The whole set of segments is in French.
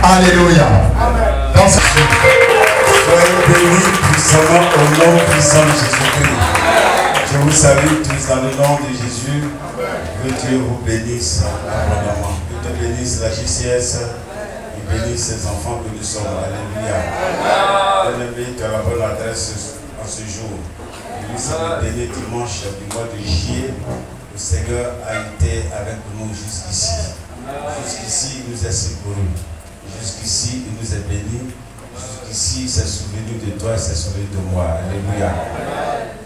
Alléluia. Soyez bénis puissamment au nom puissant de Jésus-Christ. Je vous salue tous dans le nom de Jésus. Que Dieu vous bénisse abondamment. Que Dieu bénisse la JCS. Il bénisse ses enfants que nous sommes. Alléluia. Bien-aimé, tu as la bonne adresse en ce jour. Nous sommes le dernier dimanche du mois de juillet. Le Seigneur a été avec nous jusqu'ici. Jusqu'ici, il nous a secourus. Jusqu'ici, il nous a bénis. Jusqu'ici, il s'est souvenu de toi et s'est souvenu de moi. Alléluia.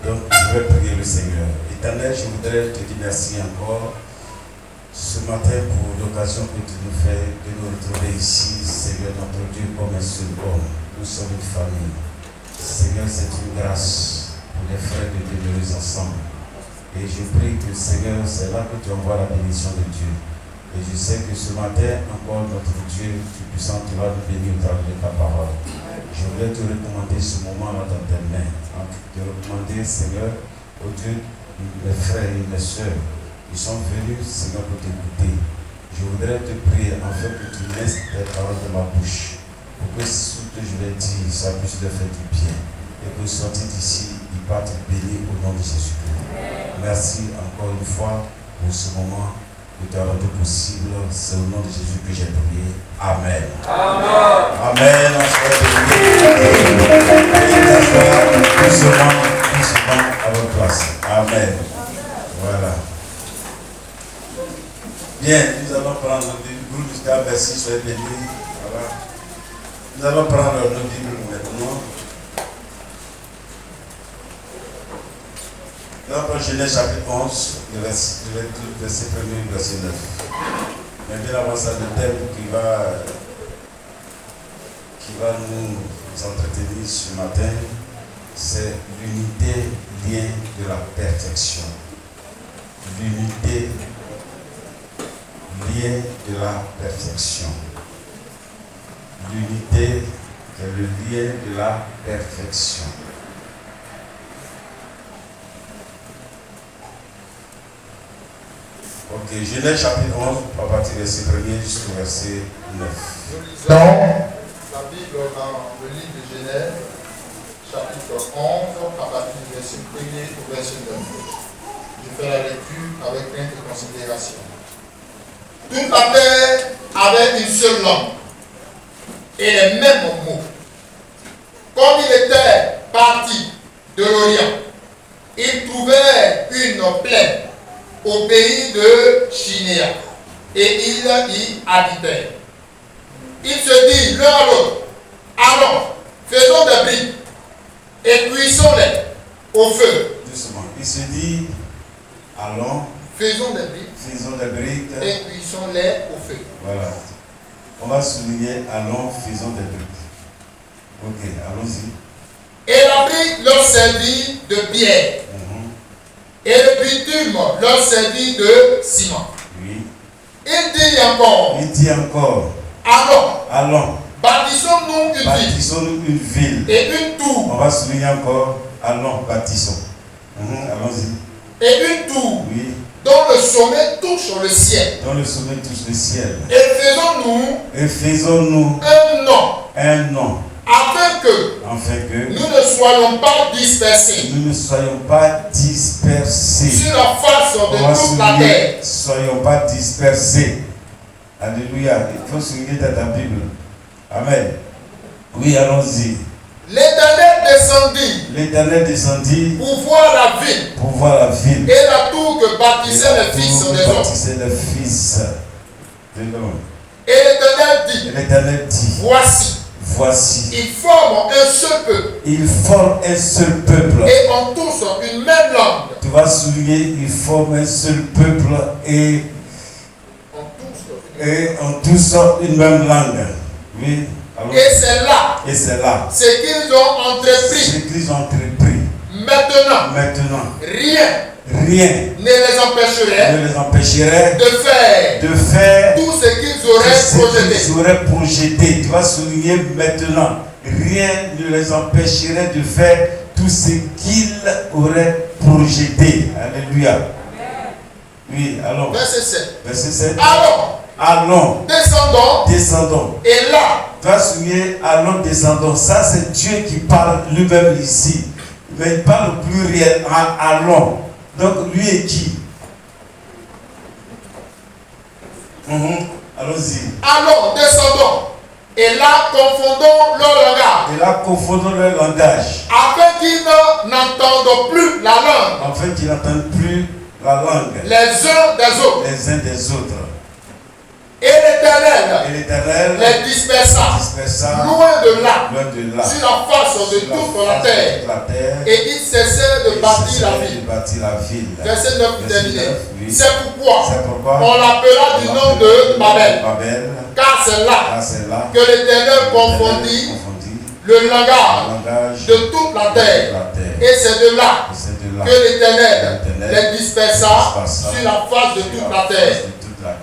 Donc, je vais prier le Seigneur. Éternel, je voudrais te dire merci encore ce matin pour l'occasion que tu nous fais de nous retrouver ici, Seigneur, notre Dieu, comme un seul homme. Nous sommes une famille. Seigneur, c'est une grâce pour les frères de demeurer ensemble. Et je prie que, Seigneur, c'est là que tu envoies la bénédiction de Dieu. Et je sais que ce matin, encore notre Dieu tout-puissant, tu vas nous bénir au travers de ta parole. Je voulais te recommander ce moment-là dans tes mains. Te recommander, Seigneur, au Dieu, mes frères et mes soeurs, ils sont venus, Seigneur, pour t'écouter. Je voudrais te prier afin que tu laisses tes paroles de ma bouche, pour que ce que je vais dire, ça puisse leur faire du bien. Et que sortir d'ici, ils partent bénis au nom de Jésus-Christ. Merci encore une fois pour ce moment que tu as rendu possible. C'est au nom de Jésus que j'ai prié. Amen. Amen. Amen. On soit bénis. Doucement à votre place. Amen. Voilà. Bien, nous allons prendre notre Bible jusqu'à verset, soyez bénis. Voilà. Nous allons prendre notre Bible maintenant. Nous allons prendre Genèse chapitre 11, verset 1er, verset 9. Mais bien avant ça, le thème qui va nous entretenir ce matin, c'est l'unité lien de la perfection. L'unité lien de la perfection. L'unité est le lien de la perfection. Ok, Genèse chapitre 11, à partir du verset 1er jusqu'au verset 9. Nous lisons la Bible dans le livre de Genèse, chapitre 11, à partir du verset 1er au verset 9. Je fais la lecture avec plein de considération. Toute la terre avait une seule langue et les mêmes mots. Comme il était parti de l'Orient, il trouvait une plaine au pays de Chinéa et il y habitait. Il se dit l'un à l'autre, allons, faisons des briques et cuisons-les au feu. Doucement. Il se dit, allons, faisons des briques et cuisons-les au feu. Voilà. On va souligner, allons, faisons des briques. Ok, allons-y. Et la brique leur servit de pierre. Et le bitume leur servit de ciment. Oui. Il dit encore, allons, bâtissons-nous une ville et une tour. On va souligner encore, allons, bâtissons. Allons-y. Et une tour, oui, dont le sommet touche le ciel. Et faisons-nous un nom. Afin que nous ne soyons pas dispersés. Sur la face de toute la terre. Soyons pas dispersés. Alléluia. Il faut souligner dans ta Bible. Amen. Oui, allons-y. L'Éternel descendit pour voir la ville. Et la tour que bâtissaient les fils des hommes. Et l'Éternel dit, voici, ils forment un seul peuple. Et ont tous une même langue. Tu vas souligner, ils forment un seul peuple et ont tous une même langue. Oui. Alors, et c'est là ce qu'ils ont entrepris. Maintenant, rien ne les empêcherait de faire tout ce qu'ils auraient projeté. Tu vas souligner maintenant, rien ne les empêcherait de faire tout ce qu'ils auraient projeté. Alléluia. Oui, alors. Verset 7. Verset 7. Alors, allons, descendons, et là, va souligner allons, descendons. Ça, c'est Dieu qui parle lui-même ici. Mais il parle au pluriel, allons. Donc, lui est qui? Allons-y. Allons, descendons. Et là, confondons leur langage. Afin qu'ils n'entendent plus la langue. Les uns des autres. Et l'Éternel les dispersa loin de là, sur la face de toute la terre. Et ils cessèrent de bâtir la ville. Verset 9 terminé. C'est pourquoi on l'appela du nom de Babel. Car c'est là que l'Éternel confondit le langage de toute la terre. Et c'est de là que l'Éternel les dispersa sur la face de toute la terre.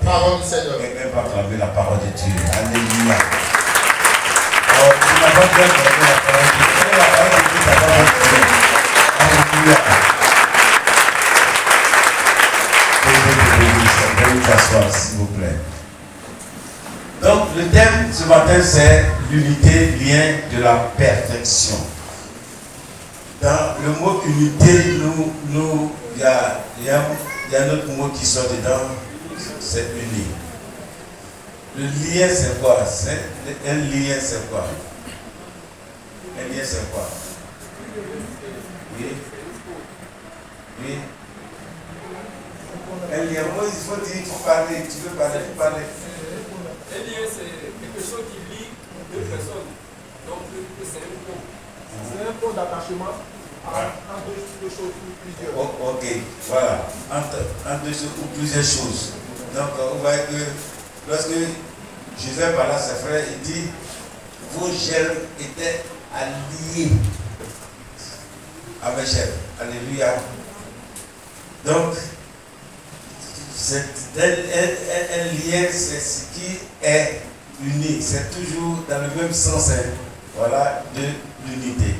Parole du Seigneur. Quelqu'un va acclamer la parole de Dieu. Alléluia. Alors, tu n'as pas bien acclamé la parole de Dieu. La parole de Dieu, ça va Alléluia. Veuillez vous asseoir, s'il vous plaît. Donc, le thème ce matin, c'est l'unité vient de la perfection. Dans le mot unité, il y a un autre mot qui sort dedans. C'est uni. Le lien, c'est quoi? Un lien, c'est quoi? Un lien, c'est quoi? Oui. Oui. Un lien, moi, il faut dire, il faut parler. Tu veux parler, il faut parler. Un lien, c'est quelque chose qui lie deux personnes. Donc, c'est un pont. C'est un pont d'attachement entre deux choses ou plusieurs. Ok, voilà. Entre deux choses ou plusieurs choses. Donc, on voit que lorsque Joseph parlait à ses frères, il dit vos germes étaient alliés à mes germes. Alléluia. Donc, un lien, c'est ce qui est uni. C'est toujours dans le même sens. Voilà, de l'unité.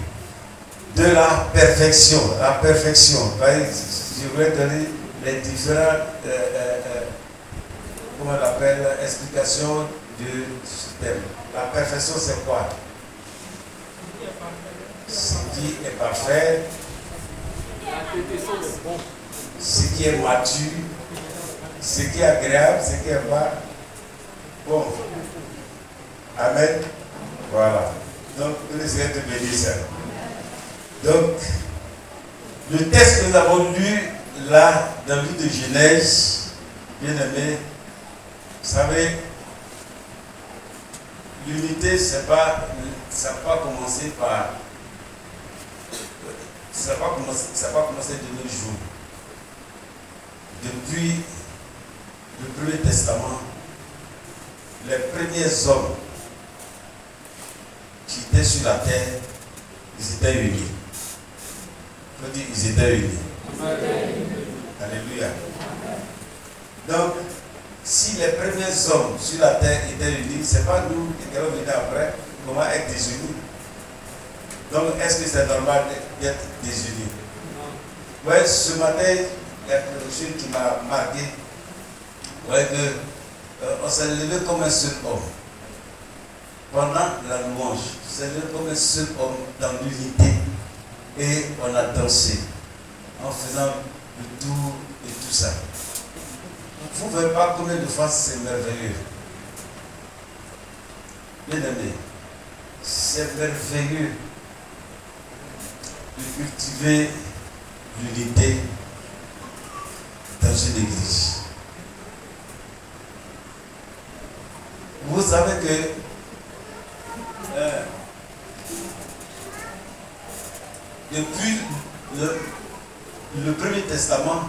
De la perfection. La perfection. Je voudrais donner les différents. Comment on l'appelle, explication de ce thème. La perfection, c'est quoi? Ce qui est parfait, ce qui est mature, ce qui est agréable, ce qui est bon. Amen. Voilà. Donc, le Seigneur te bénisse. Donc, le texte que nous avons lu là, dans le livre de Genèse, bien aimé, vous savez, l'unité, ça n'a pas commencé par. Ça n'a pas commencé de nos jours. Depuis le Premier Testament, les premiers hommes qui étaient sur la terre, ils étaient unis. Il faut dire, ils étaient unis. Alléluia. Donc, si les premiers hommes sur la terre étaient unis, ce n'est pas nous qui allons venir après, comment être désunis. Donc, est-ce que c'est normal d'être désunis? Oui, ce matin, il y a quelque chose qui m'a marqué. Ouais, on s'est levé comme un seul homme. Pendant la louange, on s'est levé comme un seul homme dans l'unité. Et on a dansé en faisant le tour et tout ça. Vous ne voyez pas combien de fois c'est merveilleux. Bien aimé, c'est merveilleux de cultiver l'unité dans une église. Vous savez que depuis le Premier Testament,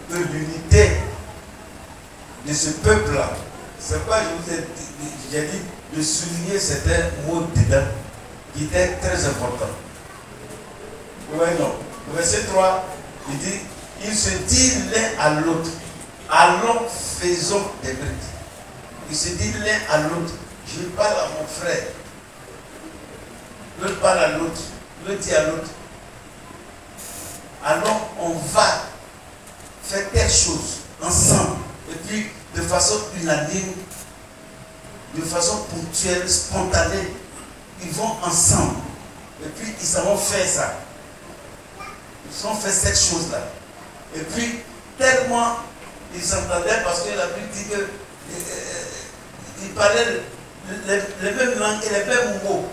que l'unité de ce peuple-là, c'est quoi j'ai dit de souligner certains mots dedans qui étaient très importants. Oui, non. Le verset 3, il dit, ils se disent l'un à l'autre, allons, faisons des briques. Ils se disent l'un à l'autre, je parle à mon frère, l'autre parle à l'autre, l'autre dit à l'autre, allons, on va faire telle chose ensemble, et puis de façon unanime, façon ponctuelle, spontanée. Ils vont ensemble. Et puis, ils ont fait ça. Ils ont fait cette chose-là. Et puis, tellement ils s'entendaient parce que la Bible dit que ils parlaient les mêmes langues et les mêmes mots.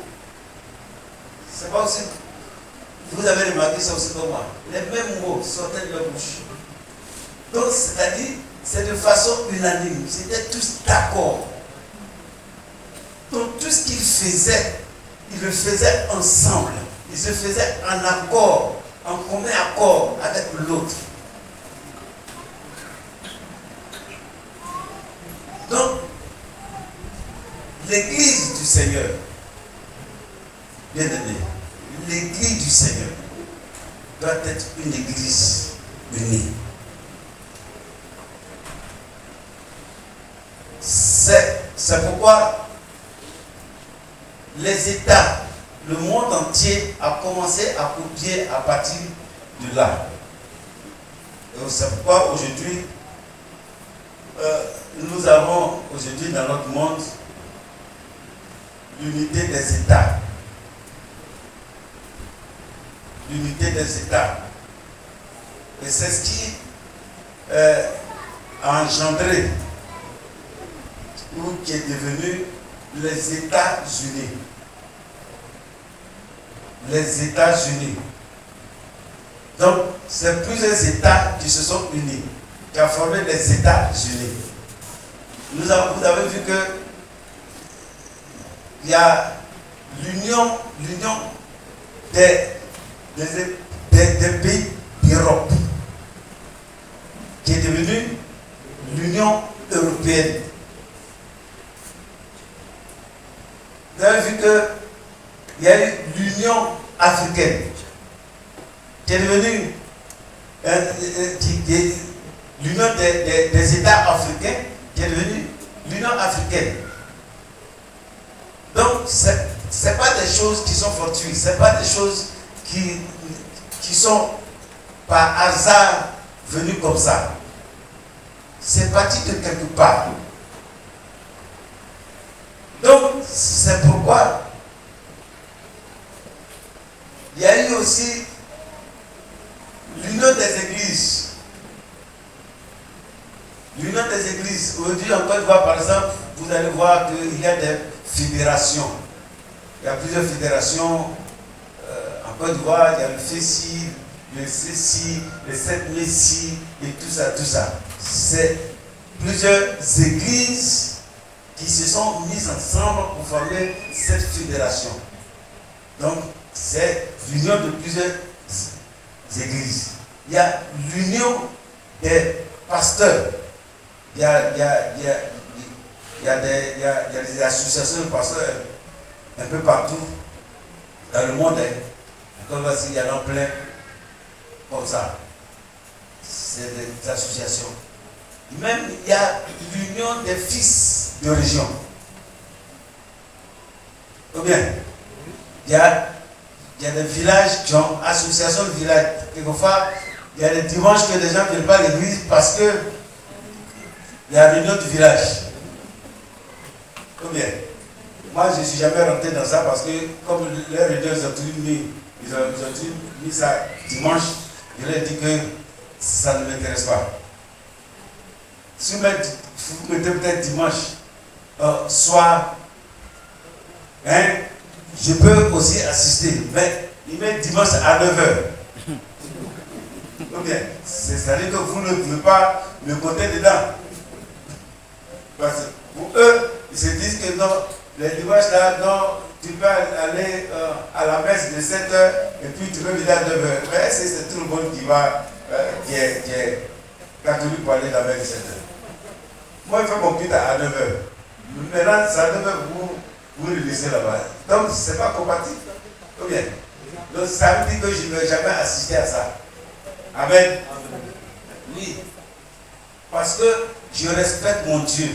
C'est pas aussi. Vous avez remarqué ça aussi comme moi. Les mêmes mots sortaient de leur bouche. Donc, c'est-à-dire, c'est de façon unanime. C'était tous d'accord. Donc, tout ce qu'ils faisaient, ils le faisaient ensemble. Ils se faisaient en accord, en commun accord avec l'autre. Donc, l'église du Seigneur, bien aimé, l'église du Seigneur doit être une église unie. C'est pourquoi les États, le monde entier a commencé à copier à partir de là. C'est pourquoi aujourd'hui, nous avons aujourd'hui dans notre monde l'unité des États. L'unité des États. Et c'est ce qui a engendré ou qui est devenu les États-Unis. Les États-Unis. Donc, c'est plusieurs États qui se sont unis, qui ont formé les États-Unis. Vous avez vu que il y a l'union des pays d'Europe qui est devenue l'Union européenne. Vous avez vu qu'il y a eu l'Union africaine qui est devenue l'Union des États africains qui est devenue l'Union africaine. Donc, ce n'est pas des choses qui sont fortuites, ce n'est pas des choses qui sont par hasard venues comme ça. C'est parti de quelque part. Donc, c'est pourquoi il y a eu aussi l'union des églises. L'union des églises. Aujourd'hui, en Côte d'Ivoire, par exemple, vous allez voir qu'il y a des fédérations. Il y a plusieurs fédérations. En Côte d'Ivoire, il y a le FECI, le CECI, le 7MECI et tout ça, tout ça. C'est plusieurs églises qui se sont mises ensemble pour former cette fédération. Donc, c'est l'union de plusieurs églises. Il y a l'union des pasteurs. Il y a des associations de pasteurs un peu partout dans le monde. Comme il y en a plein comme ça. C'est des associations. Même il y a l'union des fils de région. Ou bien, il y a des villages qui ont association de villages. Quelquefois, il y a des dimanches que les gens ne viennent pas à l'église parce que il y a réunion du village. Ou bien, moi je ne suis jamais rentré dans ça parce que comme les réunions ils ont mis ça dimanche, je leur ai dit que ça ne m'intéresse pas. Si vous mettez peut-être dimanche soir, je peux aussi assister, mais il met dimanche à 9h. Donc bien, c'est-à-dire que vous ne pouvez pas me compter dedans. Parce que pour eux, ils se disent que non, les dimanches là, non, tu peux aller à la messe de 7h et puis tu peux venir à 9h. Mais c'est tout le monde qui est catholique pour aller à la messe de 7h. Moi, je fais mon culte à 9h. Maintenant, c'est à 9h vous le laissez là-bas. Donc, ce n'est pas compatible. Ou bien. Donc, ça veut dire que je ne vais jamais assister à ça. Amen. Oui. Parce que je respecte mon Dieu.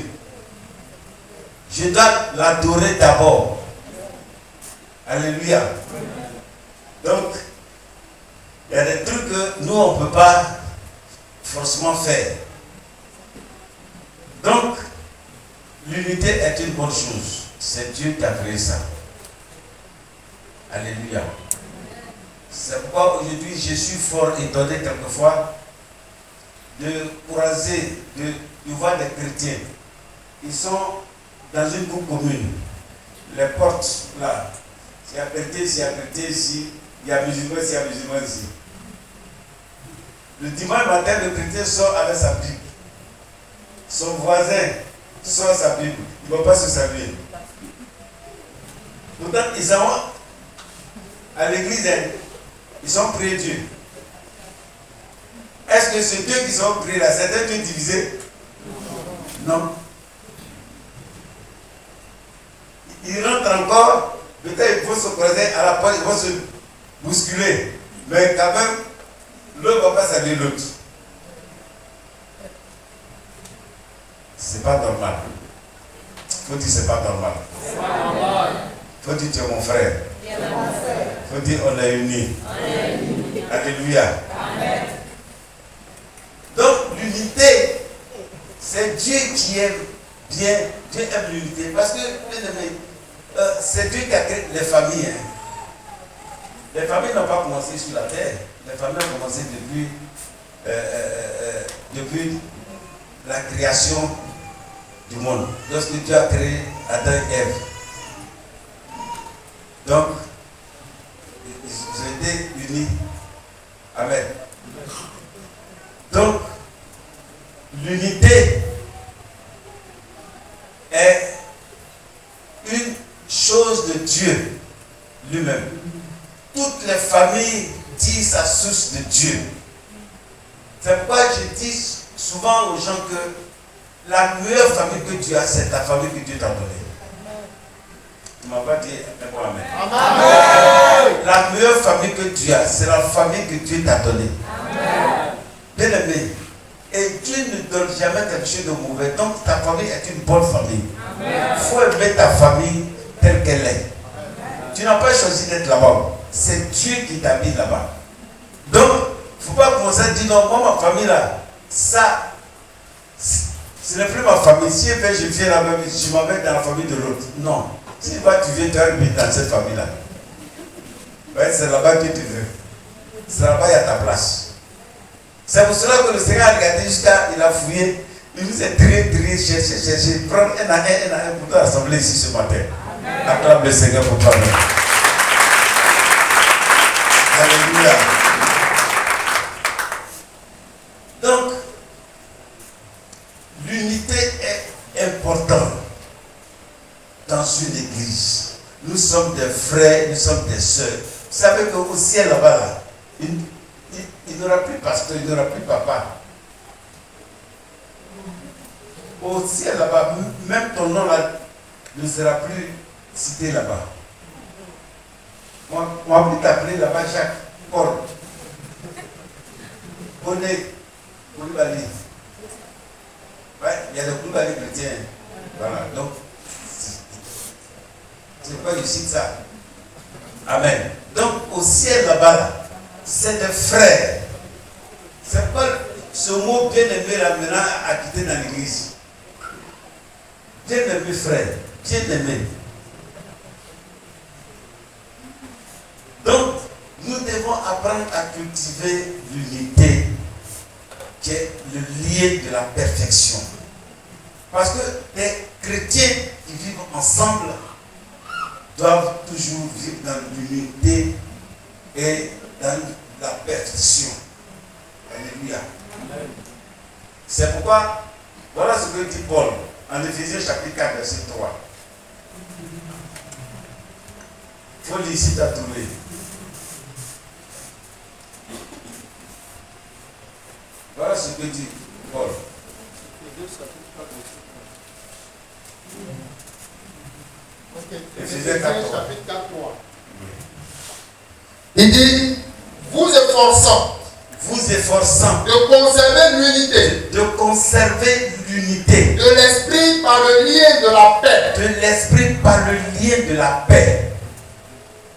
Je dois l'adorer d'abord. Alléluia. Donc, il y a des trucs que nous, on ne peut pas forcément faire. Donc, L'unité est une bonne chose. C'est Dieu qui a créé ça. Alléluia. C'est pourquoi aujourd'hui je suis fort étonné quelquefois de croiser, de voir des chrétiens. Ils sont dans une cour commune. Les portes là. S'il y a chrétien, s'il y a chrétien ici, il y a musulman, s'il y a musulman ici. Le dimanche matin, le chrétien sort avec sa Bible. Son voisin sort sa Bible. Il ne va pas se servir. Pourtant, ils sont à l'église, ils sont priés Dieu. Est-ce que ces deux qui sont priés là, c'est un Dieu divisé? Non. Ils rentrent encore, peut-être il faut se croiser à la porte, ils vont se bousculer. Mais quand même, l'un ne va pas servir l'autre. C'est pas normal. Faut dire c'est pas normal. C'est pas normal. Faut dire tu es mon frère. Faut dire on est unis. Alléluia. Amen. Donc l'unité, c'est Dieu qui aime bien. Dieu aime l'unité. Parce que, bien aimé, c'est Dieu qui a créé les familles. Les familles n'ont pas commencé sur la terre. Les familles ont commencé depuis la création du monde. Lorsque Dieu a créé Adam et Ève. Donc, ils ont été unis. Amen. Donc, l'unité est une chose de Dieu lui-même. Toutes les familles tirent sa source de Dieu. C'est pourquoi je dis souvent aux gens que la meilleure famille que Dieu a, c'est ta famille que Dieu t'a donnée. Tu ne m'as pas dit amen. Amen. La meilleure famille que Dieu a, c'est la famille que Dieu t'a donnée. Bien aimé. Et Dieu ne donne jamais quelque chose de mauvais. Donc ta famille est une bonne famille. Il faut aimer ta famille telle qu'elle est. Tu n'as pas choisi d'être là-bas. C'est Dieu qui t'a mis là-bas. Donc, il ne faut pas commencer à dire non, moi ma famille là, ça, ce n'est plus ma famille. Si je viens là-bas, je m'en vais dans la famille de l'autre. Non. Si tu viens, tu as une dans cette famille-là. Ouais, c'est là-bas que tu veux. C'est là-bas qu'il y a ta place. C'est pour cela que le Seigneur a regardé jusqu'à, il a fouillé, il nous a trié, cherché, prendre un à un pour te rassembler ici ce matin. Acclame le Seigneur pour toi-même. Alléluia. Donc, l'unité est importante dans une église. Nous sommes des frères, nous sommes des sœurs. Vous savez qu'au ciel là-bas, là, il n'y aura plus pasteur, il n'y aura plus papa. Au ciel là-bas, même ton nom là ne sera plus cité là-bas. On va plus t'appeler là-bas Jacques Paul. Bonnet, Koulibaly. Ouais, il y a des Koulibaly chrétiens. Voilà, donc, c'est pas ici que ça. Amen. Donc, au ciel là-bas, là, c'est des frères. C'est pas ce mot bien-aimé là maintenant à quitter dans l'église. Bien-aimé frère, bien-aimé. Donc, nous devons apprendre à cultiver l'unité qui est le lien de la perfection. Parce que les chrétiens qui vivent ensemble doivent toujours vivre dans l'unité et dans la perfection. Alléluia. C'est pourquoi, voilà ce que dit Paul en Éphésiens chapitre 4, verset 3. Il faut lire ici, tu as trouvé. Voilà ce que dit Paul. Éphésiens chapitre 4, 3. Il dit, vous efforçant de conserver l'unité de l'esprit par le lien de la paix.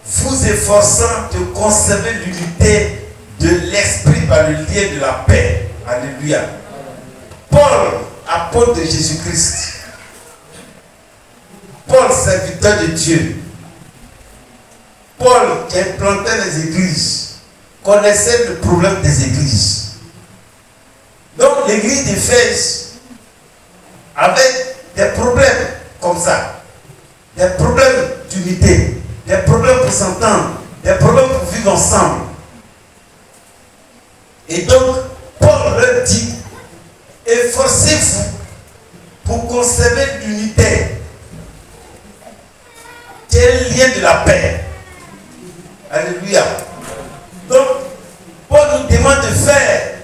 Vous efforçant de conserver l'unité de l'esprit par le lien de la paix. Alléluia. Paul, apôtre de Jésus-Christ, Paul, serviteur de Dieu, Paul qui implantait les églises, connaissait le problème des églises. Donc l'église d'Éphèse avait des problèmes comme ça, des problèmes d'unité, des problèmes pour s'entendre, des problèmes pour vivre ensemble. Et donc, Paul leur dit, efforcez-vous pour conserver l'unité, qui est le lien de la paix. Alléluia. Donc, Paul nous demande de faire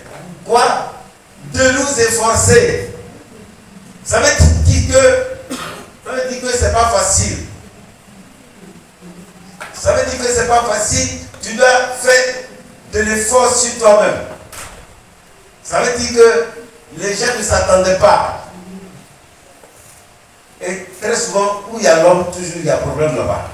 quoi? De nous efforcer. Ça veut dire que c'est pas facile. Ça veut dire que c'est pas facile. Tu dois faire de l'effort sur toi-même. Ça veut dire que les gens ne s'attendaient pas. Et très souvent, où il y a l'homme, toujours il y a problème là-bas.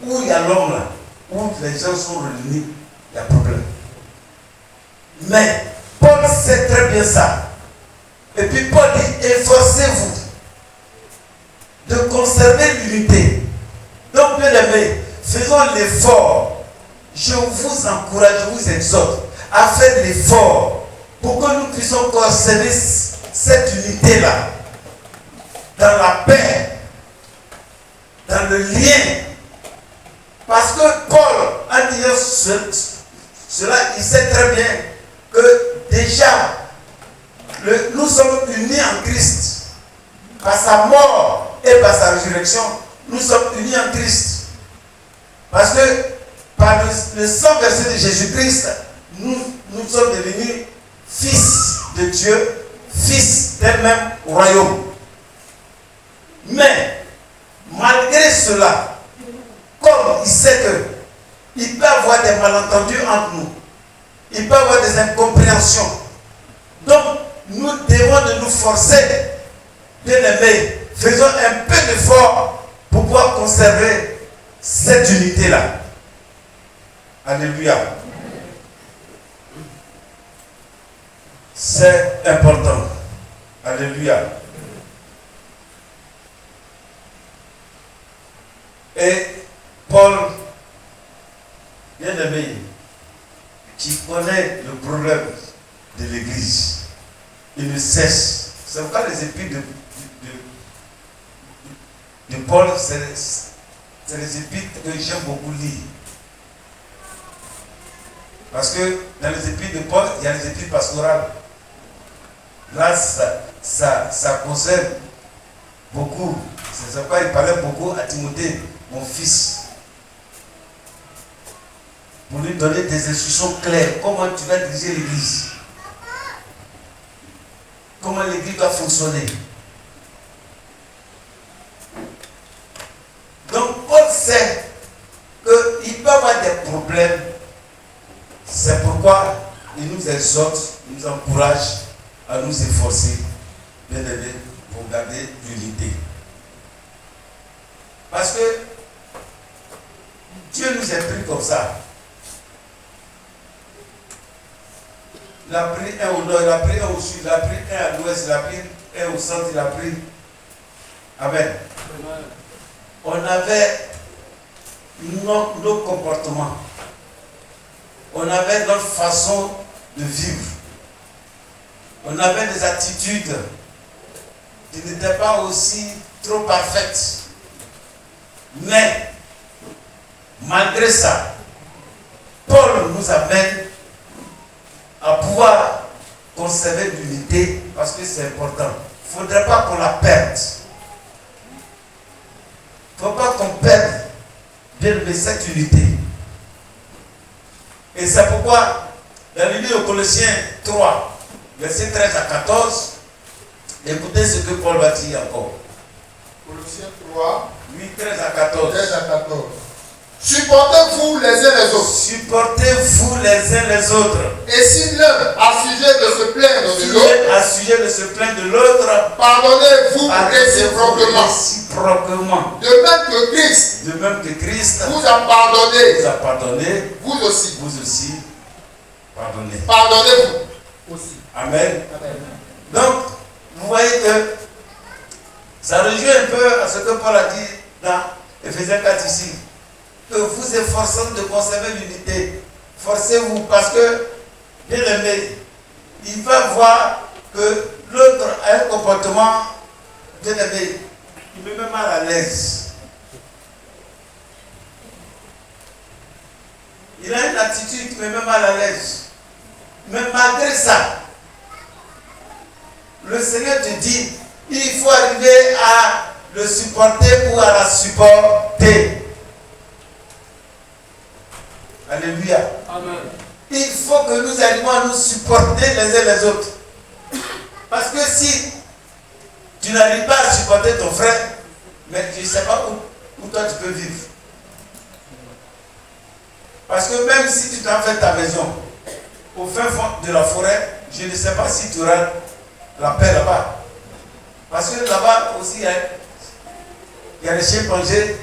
Où il y a l'homme là, où les gens sont réunis, il y a problème. Mais Paul sait très bien ça. Et puis Paul dit, efforcez-vous de conserver l'unité. Donc bien aimés, faisons l'effort. Je vous encourage, je vous exhorte à faire l'effort pour que nous puissions conserver cette unité-là dans la paix, dans le lien. Parce que Paul, en disant cela, il sait très bien que déjà, nous sommes unis en Christ. Par sa mort et par sa résurrection, nous sommes unis en Christ. Parce que par le sang versé de Jésus-Christ, nous sommes devenus fils de Dieu, fils d'un même royaume. Mais, malgré cela, comme il sait qu'il peut y avoir des malentendus entre nous, il peut y avoir des incompréhensions. Donc, nous devons de nous forcer, bien aimés, faisons un peu d'effort pour pouvoir conserver cette unité-là. Alléluia. C'est important. Alléluia. Et Paul, bien aimé, qui connaît le problème de l'Église, il ne cesse. C'est pourquoi les épîtres de Paul, c'est les épîtres que j'aime beaucoup lire. Parce que dans les épîtres de Paul, il y a les épîtres pastorales. Là, ça concerne beaucoup. C'est pourquoi il parlait beaucoup à Timothée, mon fils. Pour lui donner des instructions claires. Comment tu vas diriger l'église. Comment l'église doit fonctionner. Donc, Paul sait qu'il peut y avoir des problèmes. C'est pourquoi il nous exhorte, il nous encourage à nous efforcer, bien aimés, pour garder l'unité. Parce que Dieu nous a pris comme ça. Il a pris un au nord, il a pris un au sud, il a pris un à l'ouest, il a pris un au centre, il a pris. Amen. On avait nos comportements. On avait notre façon de vivre. On avait des attitudes qui n'étaient pas aussi trop parfaites. Mais, malgré ça, Paul nous amène à pouvoir conserver l'unité parce que c'est important. Il ne faudrait pas qu'on la perde. Il ne faut pas qu'on perde bien cette unité. Et c'est pourquoi, dans le livre aux Colossiens 3, versets 13 à 14, écoutez ce que Paul va dire encore. Colossiens 3, 13 à 14. 13 à 14. Supportez-vous les uns les autres. Supportez-vous les uns les autres. Et si l'un a sujet de se plaindre de l'autre, Si l'un a sujet de se plaindre de l'autre, pardonnez-vous réciproquement. réciproquement. De même que Christ De même que Christ vous a pardonné, vous a pardonné, vous aussi. vous aussi pardonnez. Pardonnez-vous aussi. Amen. Amen. Donc, vous voyez que ça rejoint un peu à ce que Paul a dit dans Ephésiens 4 ici. Que vous efforçant de conserver l'unité. Forcez-vous parce que, bien aimé, il va voir que l'autre a un comportement, bien aimé, il me met mal à l'aise. Il a une attitude qui me met mal à l'aise. Mais malgré ça, le Seigneur te dit, il faut arriver à le supporter ou à la supporter. Alléluia. Amen. Il faut que nous arrivions à nous supporter les uns les autres. Parce que si tu n'arrives pas à supporter ton frère, mais tu ne sais pas où toi tu peux vivre. Parce que même si tu t'en fais ta maison, au fin fond de la forêt, je ne sais pas si tu auras la paix là-bas. Parce que là-bas aussi, il y a les chimpanzés,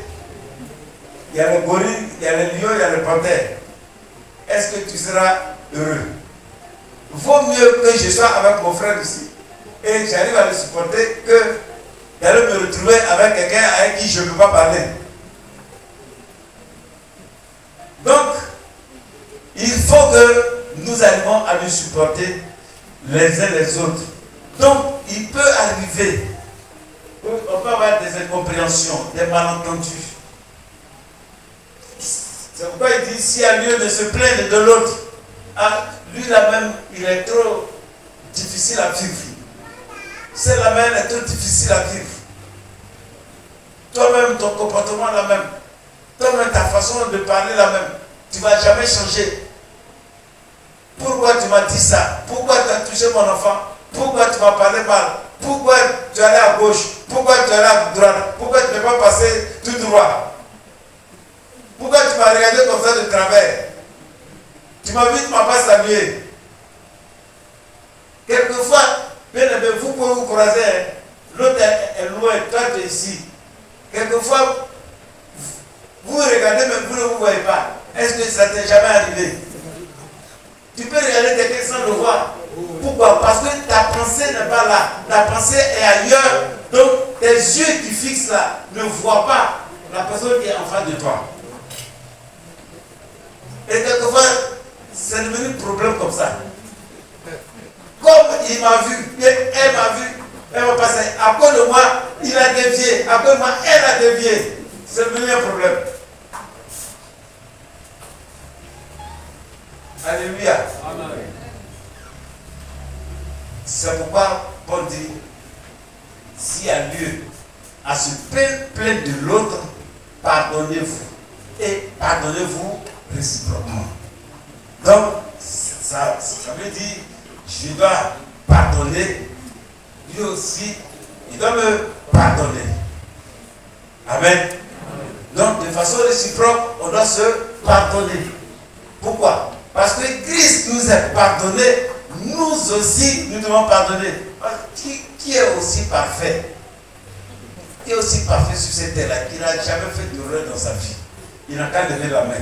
il y a le gorille, il y a le lion, il y a le panthère. Est-ce que tu seras heureux? Vaut mieux que je sois avec mon frère ici et j'arrive à le supporter que d'aller me retrouver avec quelqu'un avec qui je ne peux pas parler. Donc, il faut que nous arrivions à nous supporter les uns les autres. Donc, il peut arriver qu'on peut avoir des incompréhensions, des malentendus. C'est pourquoi il dit, s'il y a lieu de se plaindre de l'autre, lui là-même, il est trop difficile à vivre. Celle-là-même est trop difficile à vivre. Toi-même, ton comportement est la même. Toi-même, ta façon de parler est la même. Tu ne vas jamais changer. Pourquoi tu m'as dit ça? Pourquoi tu as touché mon enfant? Pourquoi tu m'as parlé mal? Pourquoi tu es allé à gauche? Pourquoi tu es allé à droite? Pourquoi tu n'es pas passé tout droit? Pourquoi tu m'as regardé comme ça de travers? Tu m'as vu, tu ne m'as pas salué. Quelquefois, bien aimé, vous pouvez vous croiser, l'autre est loin, toi tu es ici. Quelquefois, vous regardez, mais vous ne vous voyez pas. Est-ce que ça t'est jamais arrivé? Tu peux regarder quelqu'un sans le voir. Pourquoi? Parce que ta pensée n'est pas là. Ta pensée est ailleurs. Donc, tes yeux qui fixent là ne voient pas la personne qui est en face de toi. Et quelquefois, c'est devenu un problème comme ça. Comme il m'a vu, elle m'a vu, elle m'a passé. À cause de moi, il a dévié. À cause de moi, elle a dévié. C'est devenu un problème. Alléluia. Amen. C'est pourquoi Paul dit, s'il y a lieu à se plaindre de l'autre, pardonnez-vous. Et pardonnez-vous réciproquement. Donc, ça veut dire, je dois pardonner, lui aussi, il doit me pardonner. Amen. Donc, de façon réciproque, on doit se pardonner. Pourquoi? Parce que Christ nous a pardonné, nous aussi, nous devons pardonner. Qui est aussi parfait? Qui est aussi parfait sur cette terre-là, qui n'a jamais fait d'erreur dans sa vie? Il n'a qu'à lever la main.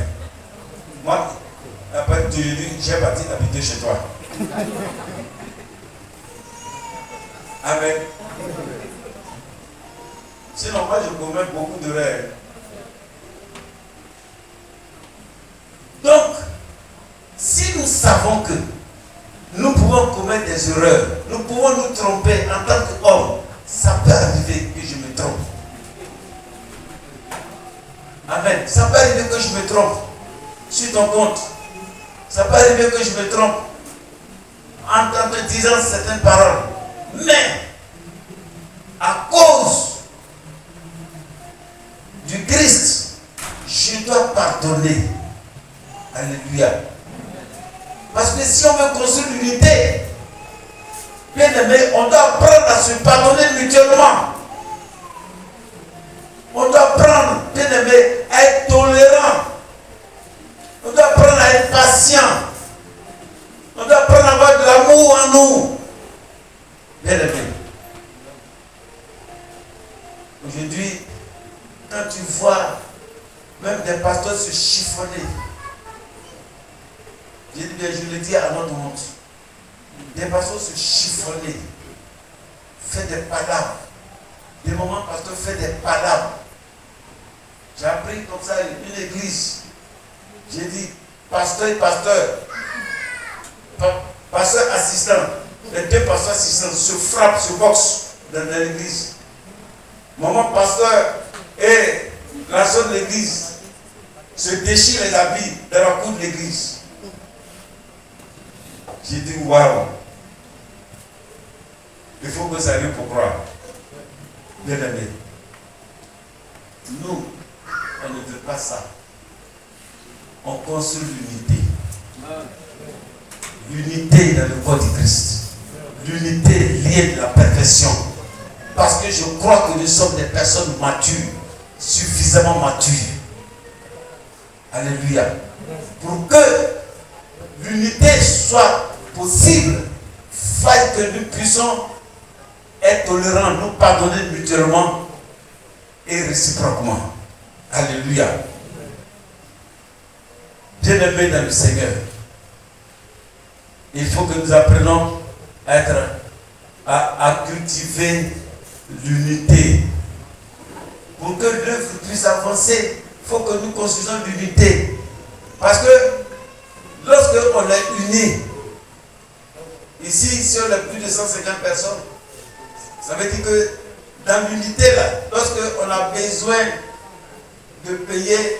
Moi, après d'aujourd'hui, j'ai parti habiter chez toi. Amen. Sinon, moi, je commets beaucoup d'erreurs. Donc, si nous savons que nous pouvons commettre des erreurs, nous pouvons nous tromper en tant qu'hommes, ça peut arriver que je me trompe. Amen. Ça peut arriver que je me trompe sur ton compte. Ça peut arriver que je me trompe en te disant certaines paroles. Mais, à cause du Christ, je dois pardonner. Alléluia. Parce que si on veut construire l'unité, bien aimé, on doit apprendre à se pardonner mutuellement. On doit apprendre, bien aimé, à être tolérant. On doit apprendre à être patient. On doit apprendre à avoir de l'amour en nous. Bien aimé. Aujourd'hui, quand tu vois même des pasteurs se chiffonner, je le dis à notre honte, des pasteurs se chiffonner, fait des palabres. Des moments, pasteur fait des palabres. J'ai appris comme ça une église. J'ai dit, pasteur, pasteur assistant. Les deux pasteurs assistants se frappent, se boxent dans l'église. Maman pasteur et la soeur de l'église se déchirent les habits dans la cour de l'église. J'ai dit, waouh. Il faut que ça arrive pour croire. Bien aimé. Nous, on ne veut pas ça. On construit l'unité. L'unité dans le corps du Christ. L'unité liée de la perfection. Parce que je crois que nous sommes des personnes matures, suffisamment matures. Alléluia. Pour que l'unité soit possible, il faut que nous puissions être tolérants, nous pardonner mutuellement et réciproquement. Alléluia. Bien-aimés dans le Seigneur, il faut que nous apprenions à cultiver l'unité. Pour que l'œuvre puisse avancer, il faut que nous construisions l'unité. Parce que lorsque on est unis, ici, si on a plus de 150 personnes, ça veut dire que dans l'unité là, lorsque on a besoin de payer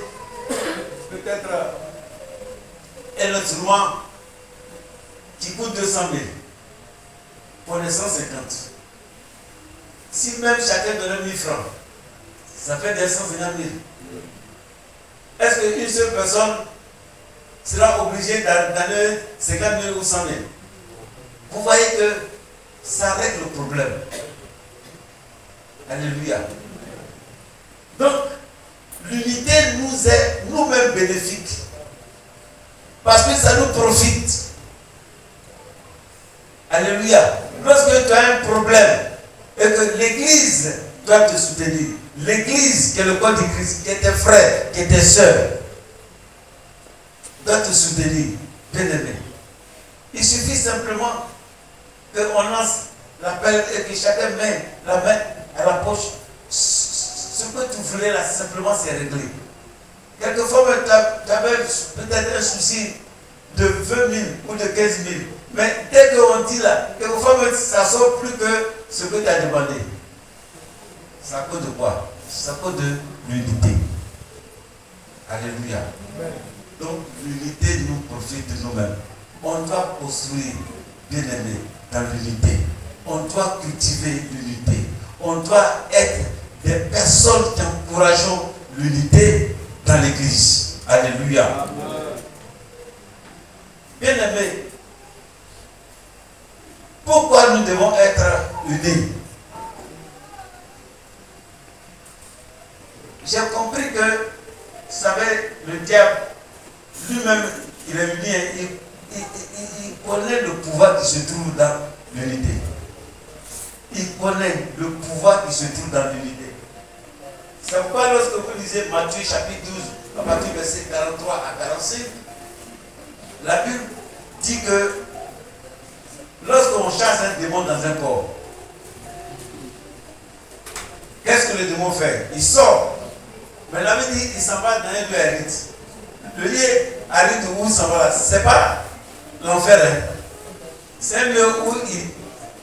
peut-être un instrument qui coûte 200 000 pour les 150. Si même chacun donnait 1000 francs, ça fait des 150 000. Est-ce qu'une seule personne sera obligée d'donner 50 000 ou 100 000? Vous voyez que ça règle le problème. Alléluia. Donc, l'unité nous est nous-mêmes bénéfique. Parce que ça nous profite. Alléluia. Lorsque tu as un problème et que l'Église doit te soutenir, l'Église qui est le corps du Christ, qui est tes frères, qui est tes sœurs, doit te soutenir, bien-aimé. Il suffit simplement qu'on lance l'appel et que chacun met la main à la poche. Ce que tu voulais là, simplement c'est réglé. Quelquefois, tu avais peut-être un souci de 20 000 ou de 15 000. Mais dès qu'on dit là, quelquefois, ça sort plus que ce que tu as demandé. C'est à cause de quoi? C'est à cause de l'unité. Alléluia. Donc, l'unité nous profite de nous-mêmes. On doit construire, bien aimé, dans l'unité. On doit cultiver l'unité. On doit être des personnes qui encourageons l'unité dans l'Église. Alléluia. Bien aimé, pourquoi nous devons être unis? J'ai compris que, vous savez, le diable, lui-même, il est uni, il connaît le pouvoir qui se trouve dans l'unité. Il connaît le pouvoir qui se trouve dans l'unité. C'est pourquoi lorsque vous lisez Matthieu chapitre 12, à partir du verset 43 à 45, la Bible dit que lorsqu'on chasse un démon dans un corps, qu'est-ce que le démon fait? Il sort. Mais la Bible dit qu'il s'en va dans un lieu aride. Le lieu aride où il s'en va là, ce n'est pas l'enfer. Hein. C'est un lieu où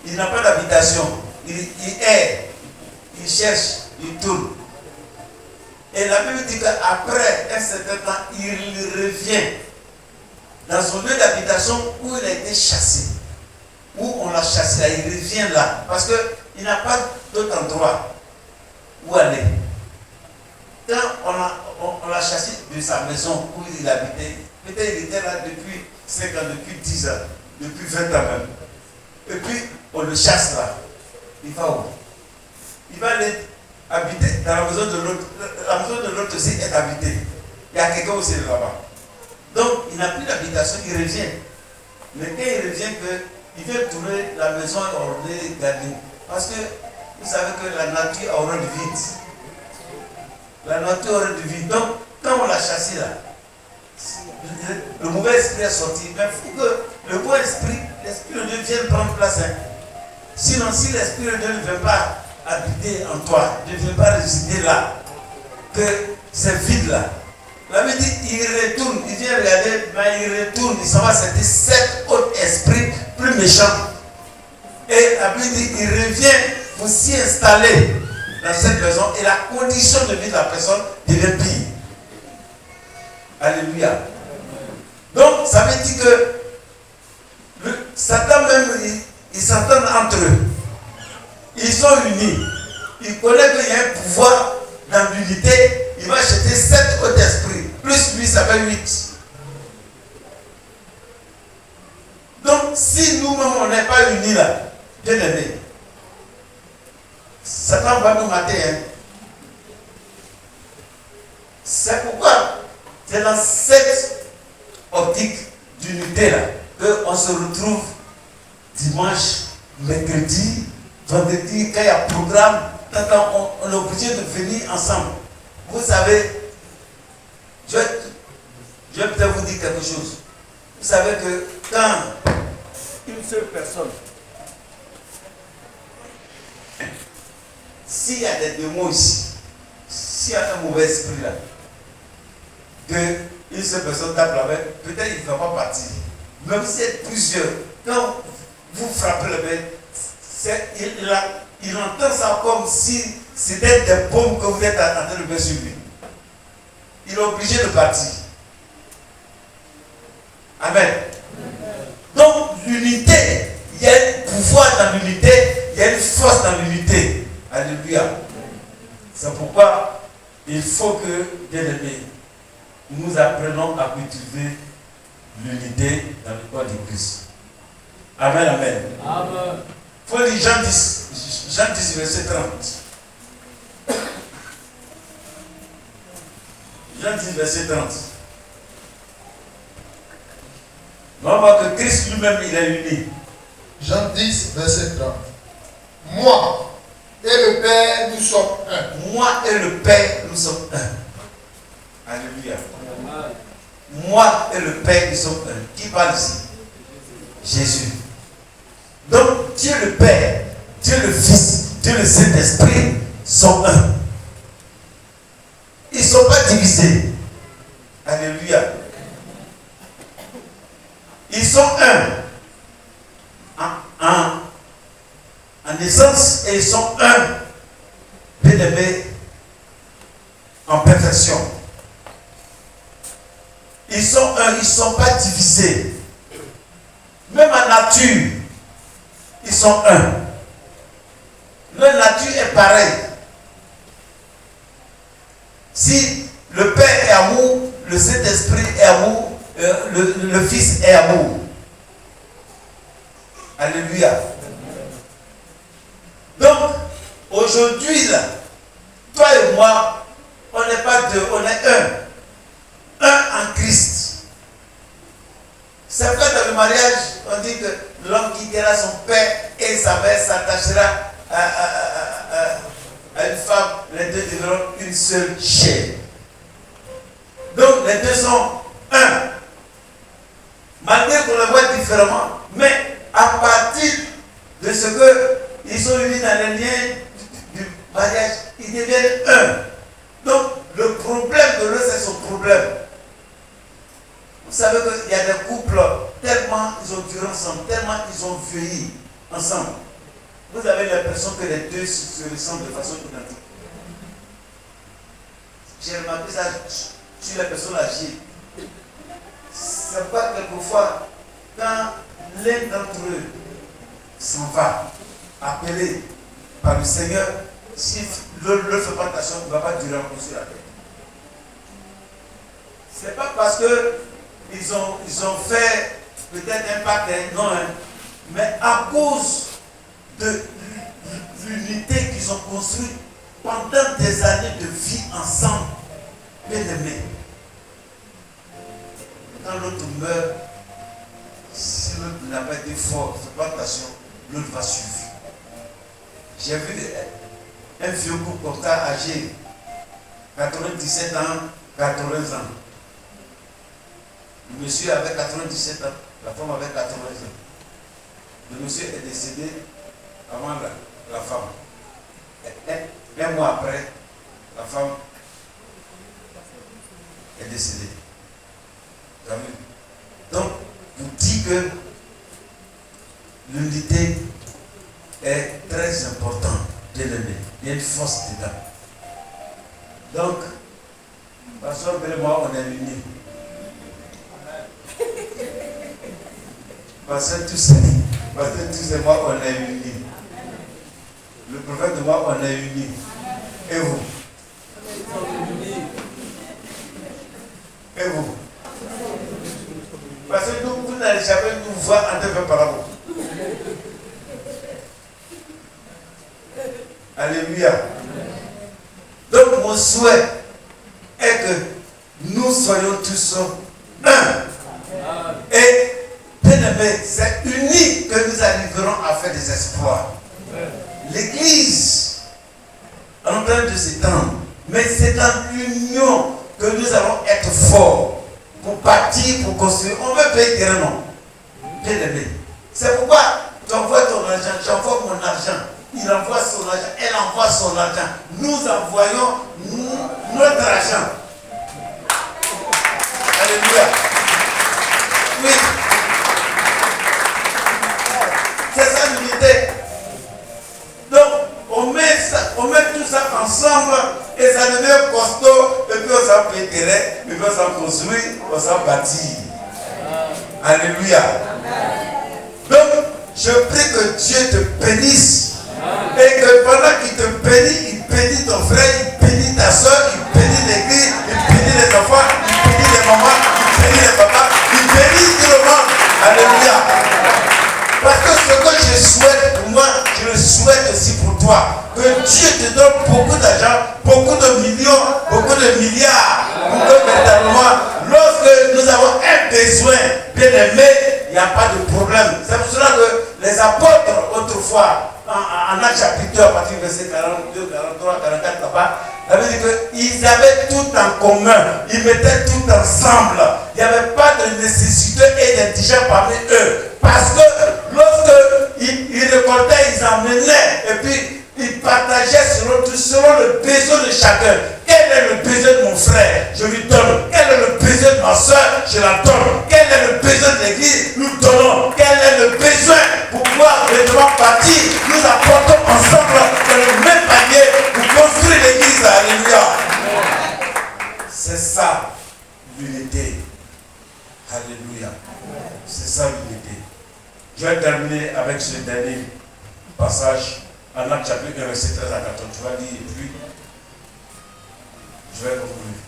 il n'a pas d'habitation. Il erre, il cherche, il tourne. Et la Bible dit qu'après un certain temps, il revient dans son lieu d'habitation où il a été chassé. Où on l'a chassé là, il revient là. Parce qu'il n'a pas d'autre endroit où aller. Quand on l'a chassé de sa maison où il habitait, peut-être il était là depuis 5 ans, depuis 10 ans, depuis 20 ans même. Et puis on le chasse là. Il va où? Il va aller habiter dans la maison de l'autre. La maison de l'autre aussi est habitée. Il y a quelqu'un aussi là-bas. Donc il n'a plus d'habitation, il revient. Mais quand il revient, il vient trouver la maison ornée, gardée. Parce que vous savez que la nature a horreur du vide. La nature a horreur du vide. Donc quand on l'a chassé là, le mauvais esprit est sorti. Mais il faut que le bon esprit, l'esprit de Dieu vienne prendre place. Hein. Sinon, si l'Esprit de Dieu ne vient pas habiter en toi, ne vient pas résider là, que c'est vide là. La Bible dit, il retourne, il vient regarder, mais il retourne, il s'en va, c'était 7 autres esprits plus méchants. Et la Bible dit, il revient pour s'y installer dans cette maison et la condition de vie de la personne devient pire. Alléluia. Donc, ça veut dire que Satan même, ils s'entendent entre eux. Ils sont unis. Ils connaissent qu'il y a un pouvoir dans l'unité. Il va acheter 7 autres esprits. Plus lui, ça fait 8. Donc, si nous-mêmes, on n'est pas unis là, bien aimé, Satan va nous mater. Hein. C'est pourquoi c'est dans cette optique d'unité là qu'on se retrouve dimanche, mercredi, vendredi, quand il y a programme, on est obligé de venir ensemble. Vous savez, je vais peut-être vous dire quelque chose. Vous savez que quand une seule personne, s'il y a des démons ici, s'il y a un mauvais esprit là, qu'une seule personne tape la main, peut-être il ne va pas partir. Même si c'est plusieurs, quand vous frappez le main, il entend ça comme si c'était des bombes que vous êtes en train de mettre sur lui. Il est obligé de partir. Amen. Donc l'unité, il y a un pouvoir dans l'unité, il y a une force dans l'unité. Alléluia. C'est pourquoi il faut que, bien aimés, nous apprenons à cultiver l'unité dans le corps de Christ. Amen, amen. Amen. Il faut lire Jean 10, verset 30. Jean 10, verset 30. On voit que Christ lui-même, il est uni. Jean 10, verset 30. Moi et le Père, nous sommes un. Moi et le Père, nous sommes un. Alléluia. Moi et le Père, nous sommes un. Qui parle ici? Jésus. Donc, Dieu le Père, Dieu le Fils, Dieu le Saint-Esprit sont un. Ils ne sont pas divisés. Alléluia. Ils sont un. En essence, et ils sont un. Bien-aimés, en perfection. Ils sont un, ils ne sont pas divisés. Même en nature, ils sont un. Leur nature est pareille. Si le Père est amour, le Saint-Esprit est amour, le Fils est amour. Alléluia. Donc, aujourd'hui, là, toi et moi, on n'est pas deux, on est un. Un en Christ. C'est vrai, dans le mariage, on dit que l'homme quittera son père et sa mère s'attachera à une femme. Les deux deviendront une seule chair. Donc, les deux sont un. Malgré qu'on le voit différemment, mais à partir de ce qu'ils sont unis dans les liens du mariage, ils deviennent un. Donc, le problème de l'autre, c'est son problème. Vous savez qu'il y a des couples, tellement ils ont duré ensemble, tellement ils ont vieilli ensemble. Vous avez l'impression que les deux se ressemblent de façon identique. J'ai remarqué ça sur les personnes âgées. C'est pas quelquefois, quand l'un d'entre eux s'en va, appelé par le Seigneur, si l'autre ne fait pas attention, il ne va pas durer encore sur la terre. Ce n'est pas parce qu'ils ont fait peut-être un pacte, non, hein, mais à cause de l'unité qu'ils ont construite pendant des années de vie ensemble, bien aimés. Quand l'autre meurt, si l'autre n'a pas été fort, ne fait pas attention, l'autre va suivre. J'ai vu un vieux couple comme ça, âgé, 97 ans, 80 ans. Le monsieur avait 97 ans, la femme avait 80 ans. Le monsieur est décédé avant la femme. Un mois après, la femme est décédée. Vous avez vu? Donc, vous dit que l'unité est très importante, bien aimé. Il y a une force dedans. Donc, Pasteur et moi, on est unis. Pasteur tous et moi, on est unis. Le prophète de moi, on est unis. Et vous? Et vous? Parce que vous n'allez jamais nous voir en train de faire parabole. Alléluia. Donc mon souhait est que nous soyons tous un. Et bien aimé, c'est unique que nous arriverons à faire des exploits. L'Église est en train de s'étendre, mais c'est en l'union que nous allons être forts pour bâtir, pour construire. On veut payer terrain, non? Bien aimé. C'est pourquoi tu envoies ton argent, j'envoie mon argent. Il envoie son argent, elle envoie son argent. Nous envoyons notre argent. Alléluia. Oui. C'est ça l'unité. Donc, on met tout ça ensemble et ça devient costaud. Et puis on s'en paye terrain, et puis on s'en construit, on s'en bâtit. Alléluia. Donc, je prie que Dieu te bénisse. Et que pendant qu'il te bénit, il bénit ton frère, il bénit ta soeur, il bénit l'église, il bénit les enfants, il bénit les mamans, il bénit les papas, il bénit tout le monde. Alléluia. Parce que ce que je souhaite pour moi, je le souhaite aussi pour toi. Que Dieu te donne beaucoup d'argent, beaucoup de millions, beaucoup de milliards. Pour que véritablement, lorsque nous avons un besoin, bien aimé, il n'y a pas de problème. C'est pour cela que les apôtres, autrefois, en Actes chapitre 2, à partir du verset 42, 43, 44, là-bas, ça veut dire qu'ils avaient tout en commun, ils mettaient tout ensemble. Il n'y avait pas de nécessité et d'indigent parmi eux. Parce que lorsqu'ils récoltaient, ils emmenaient, et puis ils partageaient selon le besoin de chacun. Quel est le besoin de mon frère? Je lui donne. Quel est le besoin de ma soeur? Je la donne. Quel est le besoin de l'église? Nous donnons. Quel est le besoin pour pouvoir vraiment bâtir? Nous apportons ensemble dans le même panier pour construire l'église. Alléluia. C'est ça l'unité. Alléluia. C'est ça l'unité. Je vais terminer avec ce dernier passage en Actes chapitre 1, verset 13 à 14. Tu vas lire et puis je vais conclure.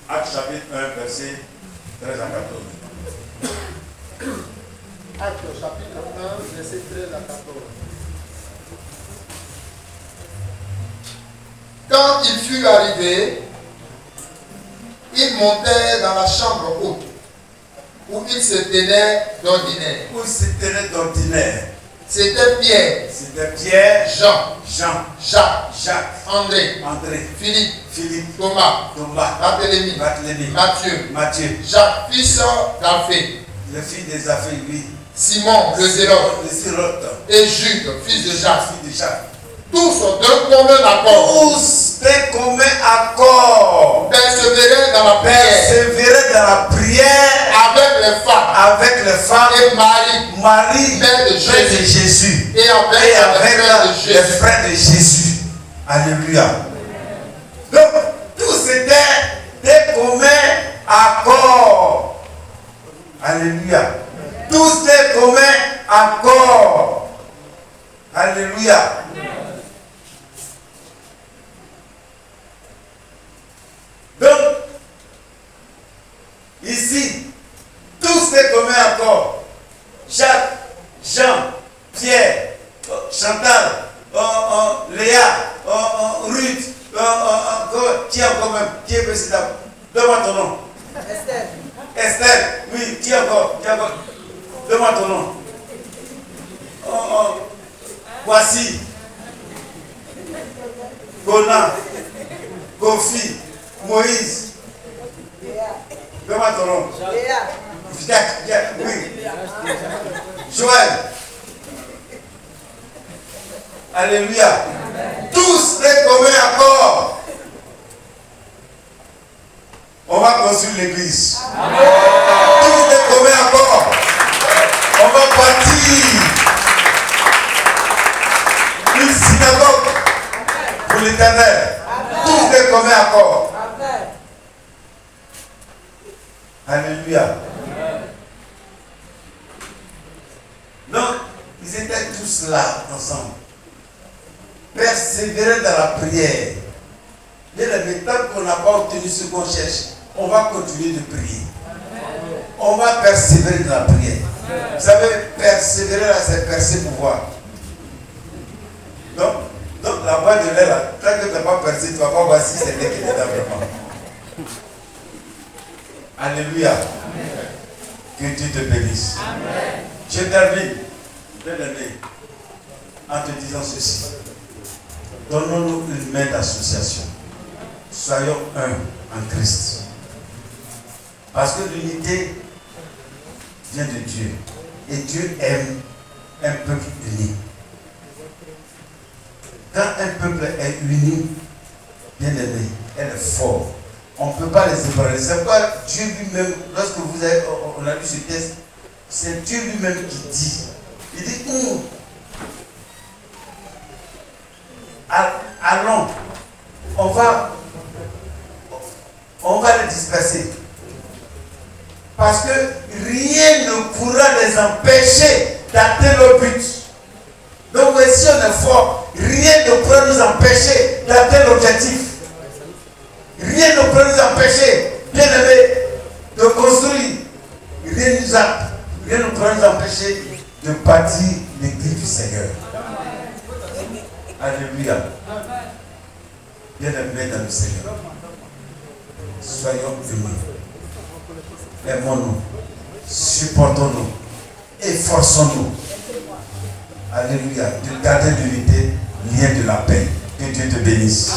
Actes chapitre 1, verset 13 à 14. Actes chapitre 1, verset 13 à 14. Quand il fut arrivé, il montait dans la chambre haute, où il se tenait d'ordinaire. C'était Pierre, Jean, Jacques, André, Philippe, Thomas, Barthélemy, Matthieu, Jacques, fils d'Alphée, le fils des affaires, oui. Simon, le Zélote, et Jude, fils de Jacques. Tous d'un commun accord. Persévérer dans la prière. Avec les femmes. Et Marie, mère de Jésus. Et avec les frères de Jésus. Alléluia. Donc, tous étaient des communs accords. Alléluia. Tous des communs accords. Alléluia. Donc, ici, tous les communs accords. Jacques, Jean, Pierre, Chantal, Léa, Ruth, qui est encore même, qui est président? Donne-moi ton nom. Esther, oui, qui est encore? Donne-moi ton nom. Voici. Conan, Kofi, Moïse. Donne-moi ton nom. Oui. Joël. Alléluia. Tous les communs accords. On va construire l'église. Tous les communs accords. On va bâtir une synagogue pour l'Éternel. Tous les communs accords. Alléluia. Donc, ils étaient tous là, ensemble. Persévérer dans la prière. Dès le temps qu'on n'a pas obtenu ce qu'on cherche, on va continuer de prier. On va persévérer dans la prière. Vous savez, persévérer là, c'est percer pour voir. Donc la voix de l'air là, tant que tu n'as pas percé, tu ne vas pas voir si c'est l'air qui est dedans vraiment. Alléluia. Que Dieu te bénisse. Amen. Je termine, bien-aimé, en te disant ceci. Donnons-nous une main d'association. Soyons un en Christ. Parce que l'unité vient de Dieu. Et Dieu aime un peuple uni. Quand un peuple est uni, bien aimé, elle est fort. On ne peut pas les séparer. C'est pourquoi Dieu lui-même, lorsque on a lu ce texte, c'est Dieu lui-même qui dit. Il dit, allons, on va les disperser. Parce que rien ne pourra les empêcher d'atteindre leur but. Donc si on est fort, rien ne pourra nous empêcher d'atteindre l'objectif. Rien ne pourra nous empêcher, bien aimé, de construire. Rien ne pourra nous empêcher de bâtir l'église du Seigneur. Alléluia. Bien aimé dans le Seigneur. Soyons unis. Aimons-nous. Supportons-nous. Efforçons-nous. Alléluia. De garder l'unité, lien de la paix. Que Dieu te bénisse.